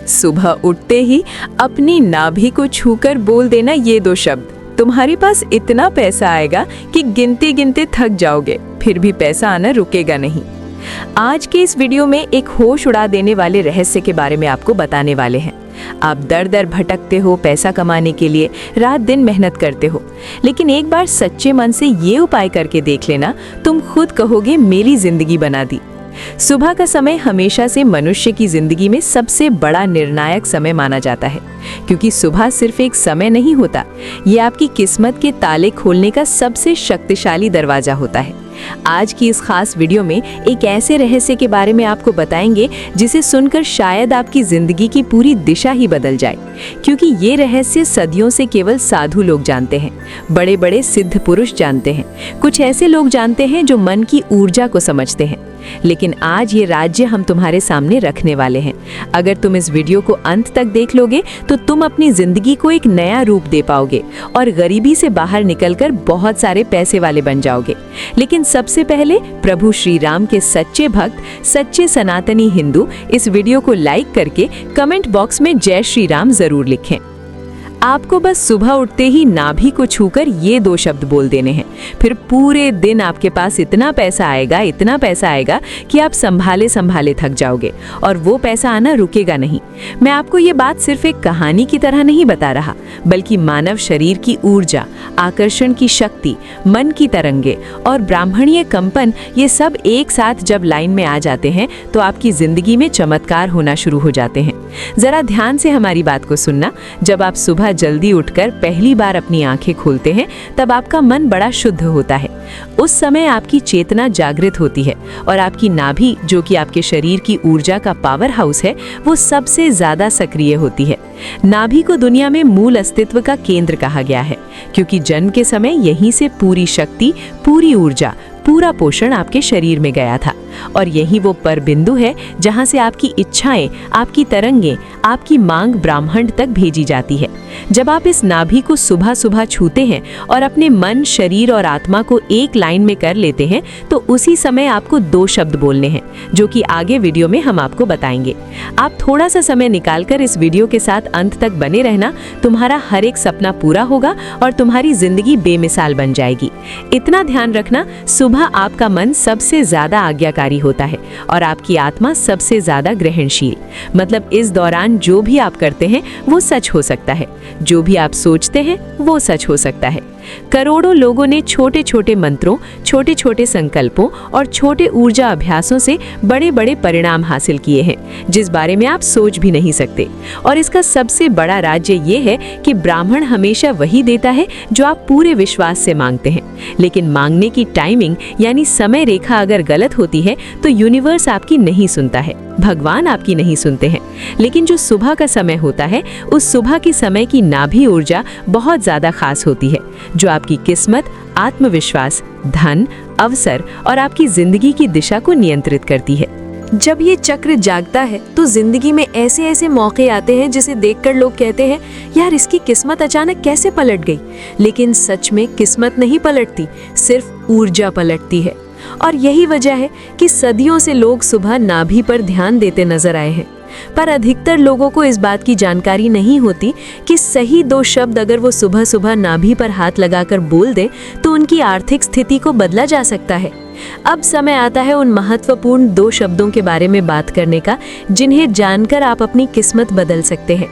सुबह उठते ही अपनी नाभि को छूकर बोल देना ये 2 शब्द। तुम्हारे पास इतना पैसा आएगा कि गिनते गिनते थक जाओगे, फिर भी पैसा आना रुकेगा नहीं। आज के इस वीडियो में एक होश उड़ा देने वाले रहस्य के बारे में आपको बताने वाले हैं। आप दर दर भटकते हो, पैसा कमाने के लिए रात दिन मेहनत करते हो, लेकिन एक बार सच्चे मन से ये उपाय करके देख लेना, तुम खुद कहोगे मेरी जिंदगी बना दी। सुबह का समय हमेशा से मनुष्य की जिंदगी में सबसे बड़ा निर्णायक समय माना जाता है, क्योंकि सुबह सिर्फ एक समय नहीं होता, ये आपकी किस्मत के ताले खोलने का सबसे शक्तिशाली दरवाजा होता है। आज की इस खास वीडियो में एक ऐसे रहस्य के बारे में आपको बताएंगे जिसे सुनकर शायद आपकी जिंदगी की पूरी दिशा ही बदल जाए, क्योंकि ये रहस्य सदियों से केवल साधु लोग जानते हैं, बड़े बड़े सिद्ध पुरुष जानते हैं, कुछ ऐसे लोग जानते हैं जो मन की ऊर्जा को समझते हैं। लेकिन आज ये राज्य हम तुम्हारे सामने रखने वाले हैं। अगर तुम इस वीडियो को अंत तक देख लोगे तो तुम अपनी जिंदगी को एक नया रूप दे पाओगे और गरीबी से बाहर निकलकर बहुत सारे पैसे वाले बन जाओगे। लेकिन सबसे पहले प्रभु श्री राम के सच्चे भक्त, सच्चे सनातनी हिंदू इस वीडियो को लाइक करके कमेंट बॉक्स में जय श्री राम जरूर लिखें। आपको बस सुबह उठते ही नाभि को छूकर ये 2 शब्द बोल देने हैं, फिर पूरे दिन आपके पास इतना पैसा आएगा कि आप संभाले संभाले थक जाओगे और वो पैसा आना रुकेगा नहीं। मैं आपको ये बात सिर्फ एक कहानी की तरह नहीं बता रहा, बल्कि मानव शरीर की ऊर्जा, आकर्षण की शक्ति, मन की तरंगे और ब्राह्मणीय कंपन, ये सब एक साथ जब लाइन में आ जाते हैं तो आपकी जिंदगी में चमत्कार होना शुरू हो जाते हैं। जरा ध्यान से हमारी बात को सुनना। जब आप सुबह जल्दी उठकर पहली बार अपनी आंखें खोलते हैं, तब आपका मन बड़ा शुद्ध होता है। उस समय आपकी चेतना जागृत होती है और आपकी नाभि, जो कि आपके शरीर की ऊर्जा का पावर हाउस है, वो सबसे ज्यादा सक्रिय होती है। नाभि को दुनिया में मूल अस्तित्व का केंद्र कहा गया है, क्योंकि जन्म के समय यहीं से पूरी शक्ति, पूरी ऊर्जा, पूरा पोषण आपके शरीर में गया था। और यही वो पर बिंदु है जहां से आपकी इच्छाएं, आपकी तरंगें, आपकी मांग ब्रह्मांड तक भेजी जाती है। जब आप इस नाभि को सुबह सुबह छूते हैं और अपने मन, शरीर और आत्मा को एक लाइन में कर लेते हैं, तो उसी समय आपको 2 शब्द बोलने हैं, जो कि आगे वीडियो में हम आपको बताएंगे। आप थोड़ा सा समय निकालकर इस वीडियो के साथ अंत तक बने रहना। तुम्हारा हर एक सपना पूरा होगा और तुम्हारी जिंदगी बेमिसाल बन जाएगी। इतना ध्यान रखना, सुबह आपका मन सबसे ज्यादा आज्ञाकारी होता है और आपकी आत्मा सबसे ज्यादा ग्रहणशील। मतलब इस दौरान जो भी आप करते हैं वो सच हो सकता है, जो भी आप सोचते हैं वो सच हो सकता है। करोड़ों लोगों ने छोटे छोटे मंत्रों, छोटे छोटे संकल्पों और छोटे ऊर्जा अभ्यासों से बड़े बड़े परिणाम हासिल किए हैं, जिस बारे में आप सोच भी नहीं सकते। और इसका सबसे बड़ा राज्य ये है कि ब्राह्मण हमेशा वही देता है जो आप पूरे विश्वास से मांगते हैं। लेकिन मांगने की टाइमिंग यानी समय रेखा अगर गलत होती है तो यूनिवर्स आपकी नहीं सुनता है, भगवान आपकी नहीं सुनते हैं। लेकिन जो सुबह का समय होता है, उस सुबह के समय की नाभि ऊर्जा बहुत ज्यादा खास होती है, जो आपकी किस्मत, आत्मविश्वास, धन, अवसर और आपकी जिंदगी की दिशा को नियंत्रित करती है। जब ये चक्र जागता है तो जिंदगी में ऐसे ऐसे मौके आते हैं जिसे देखकर लोग कहते हैं, यार इसकी किस्मत अचानक कैसे पलट गई। लेकिन सच में किस्मत नहीं पलटती, सिर्फ ऊर्जा पलटती है। और यही वजह है कि सदियों से लोग सुबह नाभि पर ध्यान देते नजर आए हैं। पर अधिकतर लोगों को इस बात की जानकारी नहीं होती कि सही 2 शब्द अगर वो सुबह सुबह नाभि पर हाथ लगाकर बोल दे तो उनकी आर्थिक स्थिति को बदला जा सकता है। अब समय आता है उन महत्वपूर्ण 2 शब्दों के बारे में बात करने का, जिन्हें जानकर आप अपनी किस्मत बदल सकते हैं,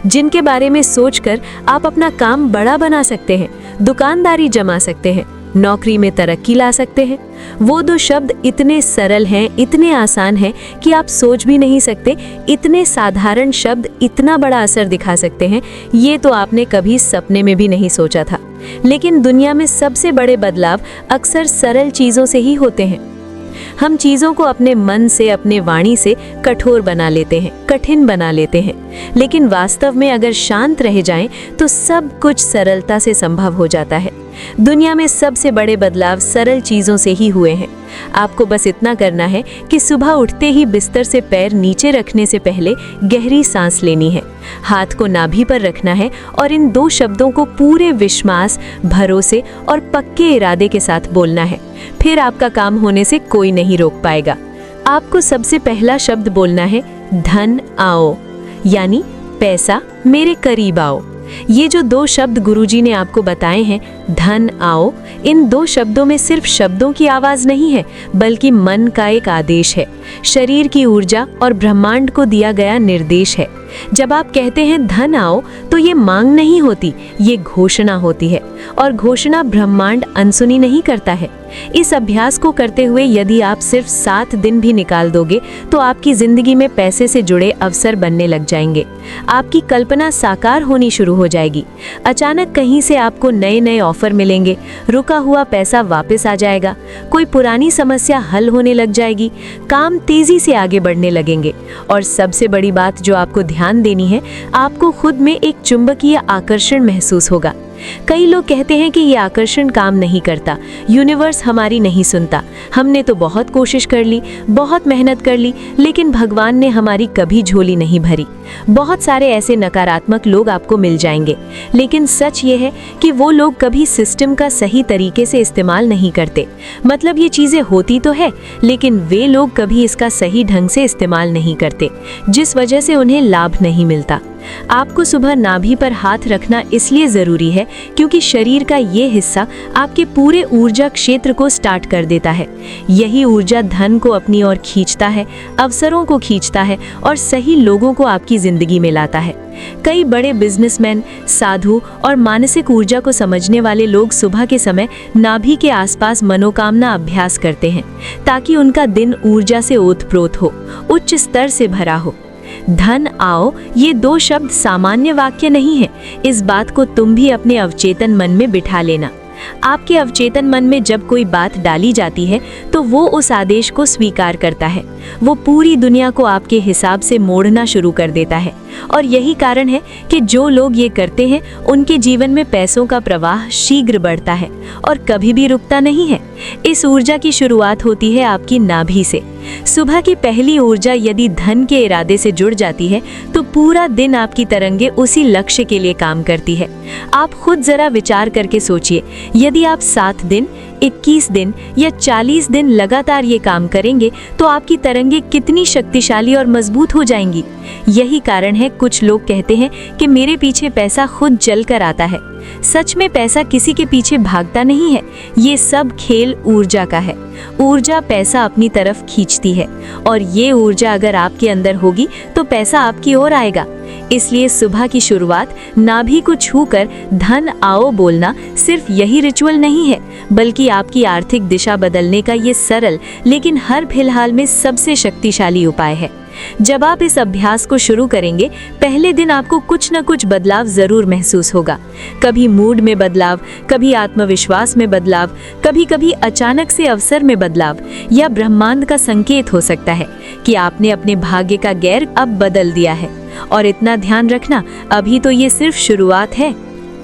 जिनके बारे में सोचकर आप अपना काम बड़ा बना सकते हैं, दुकानदारी जमा सकते हैं, नौकरी में तरक्की ला सकते हैं। वो 2 शब्द इतने सरल हैं, इतने आसान हैं कि आप सोच भी नहीं सकते। इतने साधारण शब्द इतना बड़ा असर दिखा सकते हैं, ये तो आपने कभी सपने में भी नहीं सोचा था। लेकिन दुनिया में सबसे बड़े बदलाव अक्सर सरल चीजों से ही होते हैं। हम चीजों को अपने मन से, अपने वाणी से कठोर बना लेते हैं, कठिन बना लेते हैं। लेकिन वास्तव में अगर शांत रह जाएं तो सब कुछ सरलता से संभव हो जाता है। दुनिया में सबसे बड़े बदलाव सरल चीजों से ही हुए हैं। आपको बस इतना करना है कि सुबह उठते ही बिस्तर से पैर नीचे रखने से पहले गहरी सांस लेनी है, हाथ को नाभि पर रखना है और इन 2 शब्दों को पूरे विश्वास, भरोसे और पक्के इरादे के साथ बोलना है। फिर आपका काम होने से कोई नहीं रोक पाएगा। आपको सबसे पहला शब्द बोलना है, धन आओ। यानी पैसा मेरे करीब आओ। ये जो दो शब्द गुरुजी ने आपको बताए हैं, धन आओ, इन दो शब्दों में सिर्फ शब्दों की आवाज नहीं है, बल्कि मन का एक आदेश है, शरीर की ऊर्जा और ब्रह्मांड को दिया गया निर्देश है। जब आप कहते हैं धन आओ, तो ये मांग नहीं होती, ये घोषणा होती है, और घोषणा ब्रह्मांड अनसुनी नहीं करता है। इस अभ्यास को करते हुए यदि आप सिर्फ 7 दिन भी निकाल दोगे, तो आपकी जिंदगी में पैसे से जुड़े अवसर बनने लग जाएंगे। आपकी कल्पना साकार होनी शुरू हो जाएगी। अचानक कहीं से आपको नए नए ऑफर मिलेंगे, रुका हुआ पैसा वापस आ जाएगा, कोई पुरानी समस्या हल होने लग जाएगी, काम तेजी से आगे बढ़ने लगेंगे। और सबसे बड़ी बात जो आपको ध्यान देनी है, आपको खुद में एक चुंबकीय आकर्षण महसूस होगा। कई लोग कहते हैं कि ये आकर्षण काम नहीं करता, यूनिवर्स हमारी नहीं सुनता, हमने तो बहुत कोशिश कर ली, बहुत मेहनत कर ली, लेकिन भगवान ने हमारी कभी झोली नहीं भरी। बहुत सारे ऐसे नकारात्मक लोग आपको मिल जाएंगे, लेकिन सच ये है कि वो लोग कभी सिस्टम का सही तरीके से इस्तेमाल नहीं करते। मतलब ये चीजें होती तो है, लेकिन वे लोग कभी इसका सही ढंग से इस्तेमाल नहीं करते, जिस वजह से उन्हें लाभ नहीं मिलता। आपको सुबह नाभि पर हाथ रखना इसलिए जरूरी है क्योंकि शरीर का ये हिस्सा आपके पूरे ऊर्जा क्षेत्र को स्टार्ट कर देता है। यही ऊर्जा धन को अपनी ओर खींचता है, अवसरों को खींचता है और सही लोगों को आपकी जिंदगी में लाता है। कई बड़े बिजनेसमैन, साधु और मानसिक ऊर्जा को समझने वाले लोग सुबह के समय नाभि के आसपास मनोकामना अभ्यास करते हैं, ताकि उनका दिन ऊर्जा से ओतप्रोत हो, उच्च स्तर से भरा हो। धन आओ, ये दो शब्द सामान्य वाक्य नहीं है। इस बात को तुम भी अपने अवचेतन मन में बिठा लेना। आपके अवचेतन मन में जब कोई बात डाली जाती है, तो वो उस आदेश को स्वीकार करता है। वो पूरी दुनिया को आपके हिसाब से मोड़ना शुरू कर देता है। और यही कारण है कि जो लोग ये करते हैं, उनके जीवन में पैसों का प्रवाह शीघ्र बढ़ता है और कभी भी रुकता नहीं है। इस ऊर्जा की शुरुआत होती है आपकी नाभि से। सुबह की पहली ऊर्जा यदि धन के इरादे से जुड़ जाती है, तो पूरा दिन आपकी तरंगे उसी लक्ष्य के लिए काम करती है। आप खुद जरा विचार करके सोचिए, यदि आप 7 दिन, 21 दिन या 40 दिन लगातार ये काम करेंगे, तो आपकी तरंगे कितनी शक्तिशाली और मजबूत हो जाएंगी। यही कारण है कुछ लोग कहते हैं कि मेरे पीछे पैसा खुद चल कर आता है। सच में पैसा किसी के पीछे भागता नहीं है, ये सब खेल ऊर्जा का है। ऊर्जा पैसा अपनी तरफ खींचती है, और ये ऊर्जा अगर आपके अंदर होगी तो पैसा आपकी ओर आएगा। इसलिए सुबह की शुरुआत नाभि को छूकर धन आओ बोलना सिर्फ यही रिचुअल नहीं है, बल्कि आपकी आर्थिक दिशा बदलने का ये सरल लेकिन हर फिलहाल में सबसे शक्तिशाली उपाय है। जब आप इस अभ्यास को शुरू करेंगे, पहले दिन आपको कुछ न कुछ बदलाव जरूर महसूस होगा। कभी मूड में बदलाव, कभी आत्मविश्वास में बदलाव, कभी कभी अचानक से अवसर में बदलाव, या ब्रह्मांड का संकेत हो सकता है कि आपने अपने भाग्य का गेयर अब बदल दिया है। और इतना ध्यान रखना, अभी तो ये सिर्फ शुरुआत है।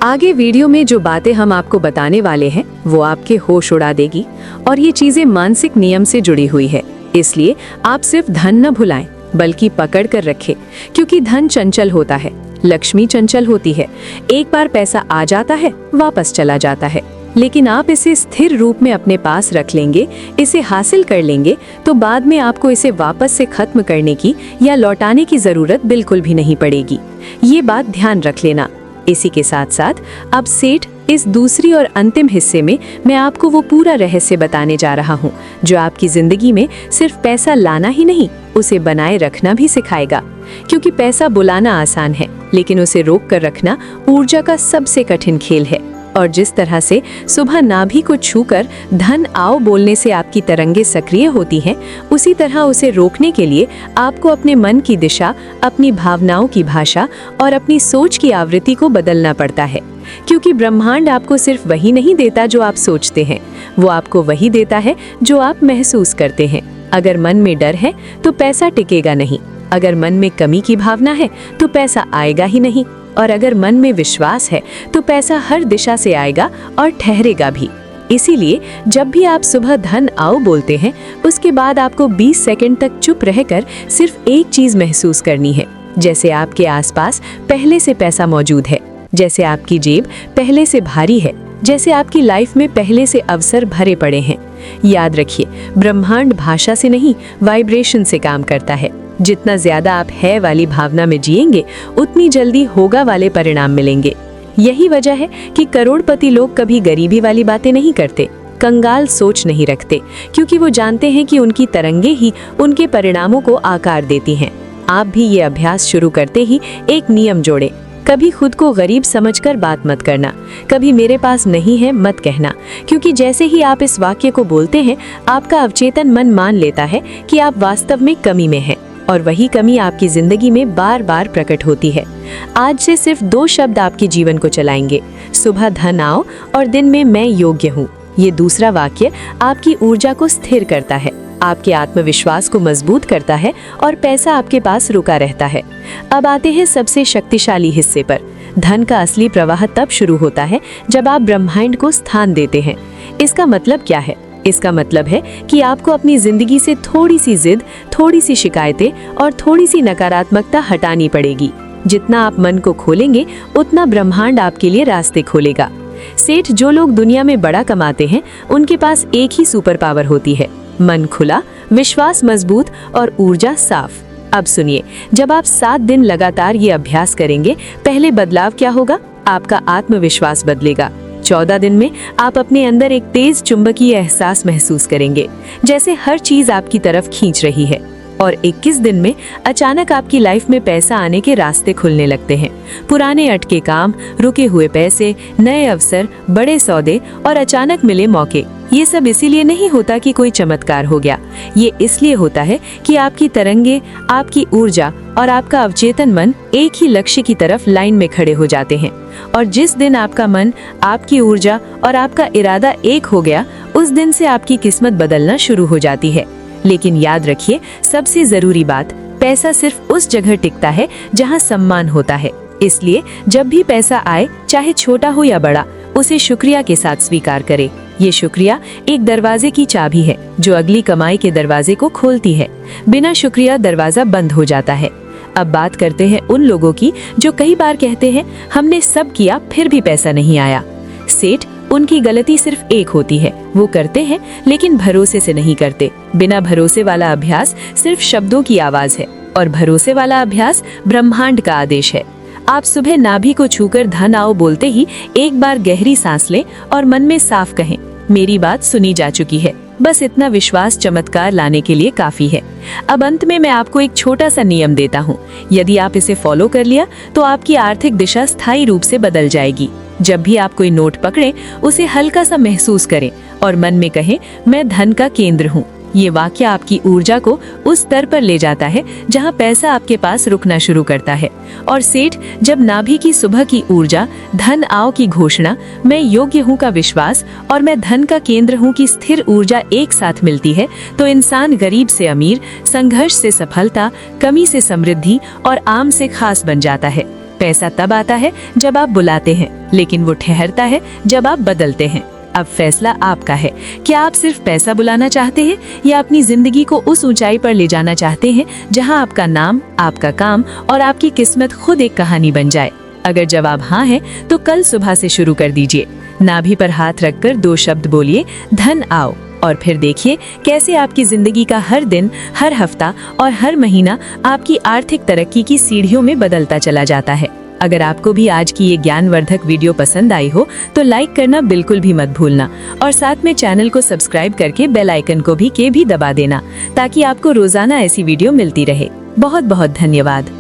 आगे वीडियो में जो बातें हम आपको बताने वाले हैं, वो आपके होश उड़ा देगी, और ये चीजें मानसिक नियम से जुड़ी हुई है। इसलिए आप सिर्फ धन न भुलाएं, बल्कि पकड़ कर रखें, क्योंकि धन चंचल होता है, लक्ष्मी चंचल होती है। एक बार पैसा आ जाता है, वापस चला जाता है, लेकिन आप इसे स्थिर रूप में अपने पास रख लेंगे, इसे हासिल कर लेंगे, तो बाद में आपको इसे वापस से खत्म करने की या लौटाने की जरूरत बिल्कुल भी नहीं पड़ेगी। ये बात ध्यान रख लेना। इसी के साथ साथ अब सेठ इस दूसरी और अंतिम हिस्से में मैं आपको वो पूरा रहस्य बताने जा रहा हूँ, जो आपकी जिंदगी में सिर्फ पैसा लाना ही नहीं, उसे बनाए रखना भी सिखाएगा। क्योंकि पैसा बुलाना आसान है, लेकिन उसे रोक कर रखना ऊर्जा का सबसे कठिन खेल है। और जिस तरह से सुबह नाभि को छूकर धन आओ बोलने से आपकी तरंगे सक्रिय होती हैं, उसी तरह उसे रोकने के लिए आपको अपने मन की दिशा, अपनी भावनाओं की भाषा और अपनी सोच की आवृत्ति को बदलना पड़ता है। क्योंकि ब्रह्मांड आपको सिर्फ वही नहीं देता जो आप सोचते हैं, वो आपको वही देता है जो आप महसूस करते हैं। अगर मन में डर है तो पैसा टिकेगा नहीं, अगर मन में कमी की भावना है तो पैसा आएगा ही नहीं, और अगर मन में विश्वास है तो पैसा हर दिशा से आएगा और ठहरेगा भी। इसीलिए जब भी आप सुबह धन आओ बोलते हैं, उसके बाद आपको 20 सेकंड तक चुप रहकर सिर्फ एक चीज महसूस करनी है, जैसे आपके आसपास पहले से पैसा मौजूद है, जैसे आपकी जेब पहले से भारी है, जैसे आपकी लाइफ में पहले से अवसर भरे पड़े हैं। याद रखिए, ब्रह्मांड भाषा से नहीं, वाइब्रेशन से काम करता है। जितना ज्यादा आप है वाली भावना में जिएंगे, उतनी जल्दी होगा वाले परिणाम मिलेंगे। यही वजह है कि करोड़पति लोग कभी गरीबी वाली बातें नहीं करते, कंगाल सोच नहीं रखते, क्योंकि वो जानते हैं कि उनकी तरंगे ही उनके परिणामों को आकार देती हैं। आप भी ये अभ्यास शुरू करते ही एक नियम जोड़े, कभी खुद को गरीब समझकर बात मत करना, कभी मेरे पास नहीं है मत कहना, क्योंकि जैसे ही आप इस वाक्य को बोलते हैं, आपका अवचेतन मन मान लेता है कि आप वास्तव में कमी में हैं, और वही कमी आपकी जिंदगी में बार बार प्रकट होती है। आज से सिर्फ 2 शब्द आपके जीवन को चलाएंगे, सुबह धन आओ और दिन में मैं योग्य हूँ। ये दूसरा वाक्य आपकी ऊर्जा को स्थिर करता है, आपके आत्मविश्वास को मजबूत करता है और पैसा आपके पास रुका रहता है। अब आते हैं सबसे शक्तिशाली हिस्से पर। धन का असली प्रवाह तब शुरू होता है जब आप ब्रह्मांड को स्थान देते हैं। इसका मतलब क्या है? इसका मतलब है कि आपको अपनी जिंदगी से थोड़ी सी जिद, थोड़ी सी शिकायतें और थोड़ी सी नकारात्मकता हटानी पड़ेगी। जितना आप मन को खोलेंगे, उतना ब्रह्मांड आपके लिए रास्ते खोलेगा। सेठ जो लोग दुनिया में बड़ा कमाते हैं, उनके पास एक ही सुपर पावर होती है, मन खुला, विश्वास मजबूत और ऊर्जा साफ। अब सुनिए, जब आप 7 दिन लगातार ये अभ्यास करेंगे, पहले बदलाव क्या होगा? आपका आत्मविश्वास बदलेगा। 14 दिन में आप अपने अंदर एक तेज चुंबकीय एहसास महसूस करेंगे, जैसे हर चीज आपकी तरफ खींच रही है। और 21 दिन में अचानक आपकी लाइफ में पैसा आने के रास्ते खुलने लगते हैं। पुराने अटके काम, रुके हुए पैसे, नए अवसर, बड़े सौदे और अचानक मिले मौके। ये सब इसीलिए नहीं होता कि कोई चमत्कार हो गया, ये इसलिए होता है कि आपकी तरंगे, आपकी ऊर्जा और आपका अवचेतन मन एक ही लक्ष्य की तरफ लाइन में खड़े हो जाते हैं। और जिस दिन आपका मन, आपकी ऊर्जा और आपका इरादा एक हो गया, उस दिन से आपकी किस्मत बदलना शुरू हो जाती है। लेकिन याद रखिए, सबसे जरूरी बात, पैसा सिर्फ उस जगह टिकता है जहां सम्मान होता है। इसलिए जब भी पैसा आए, चाहे छोटा हो या बड़ा, उसे शुक्रिया के साथ स्वीकार करें। ये शुक्रिया एक दरवाजे की चाबी है जो अगली कमाई के दरवाजे को खोलती है। बिना शुक्रिया दरवाजा बंद हो जाता है। अब बात करते हैं उन लोगों की जो कई बार कहते हैं, हमने सब किया फिर भी पैसा नहीं आया। सेठ, उनकी गलती सिर्फ एक होती है, वो करते हैं लेकिन भरोसे से नहीं करते। बिना भरोसे वाला अभ्यास सिर्फ शब्दों की आवाज है, और भरोसे वाला अभ्यास ब्रह्मांड का आदेश है। आप सुबह नाभि को छूकर धन आओ बोलते ही एक बार गहरी सांस लें और मन में साफ कहें, मेरी बात सुनी जा चुकी है। बस इतना विश्वास चमत्कार लाने के लिए काफी है। अब अंत में मैं आपको एक छोटा सा नियम देता हूँ। यदि आप इसे फॉलो कर लिया तो आपकी आर्थिक दिशा स्थायी रूप से बदल जाएगी। जब भी आप कोई नोट पकड़ें, उसे हल्का सा महसूस करें और मन में कहें, मैं धन का केंद्र हूँ। ये वाक्य आपकी ऊर्जा को उस स्तर पर ले जाता है जहाँ पैसा आपके पास रुकना शुरू करता है। और सेठ, जब नाभि की सुबह की ऊर्जा, धन आओ की घोषणा, मैं योग्य हूँ का विश्वास और मैं धन का केंद्र हूँ की स्थिर ऊर्जा एक साथ मिलती है, तो इंसान गरीब से अमीर, संघर्ष से सफलता, कमी से समृद्धि और आम से खास बन जाता है। पैसा तब आता है जब आप बुलाते हैं, लेकिन वो ठहरता है जब आप बदलते हैं। अब फैसला आपका है। क्या आप सिर्फ पैसा बुलाना चाहते हैं या अपनी जिंदगी को उस ऊंचाई पर ले जाना चाहते हैं जहां आपका नाम, आपका काम और आपकी किस्मत खुद एक कहानी बन जाए? अगर जवाब हाँ है तो कल सुबह से शुरू कर दीजिए। नाभि पर हाथ रखकर 2 शब्द बोलिए, धन आओ, और फिर देखिए कैसे आपकी जिंदगी का हर दिन, हर हफ्ता और हर महीना आपकी आर्थिक तरक्की की सीढ़ियों में बदलता चला जाता है। अगर आपको भी आज की ये ज्ञानवर्धक वीडियो पसंद आई हो तो लाइक करना बिल्कुल भी मत भूलना, और साथ में चैनल को सब्सक्राइब करके बेल आइकन को भी दबा देना, ताकि आपको रोजाना ऐसी वीडियो मिलती रहे। बहुत बहुत धन्यवाद।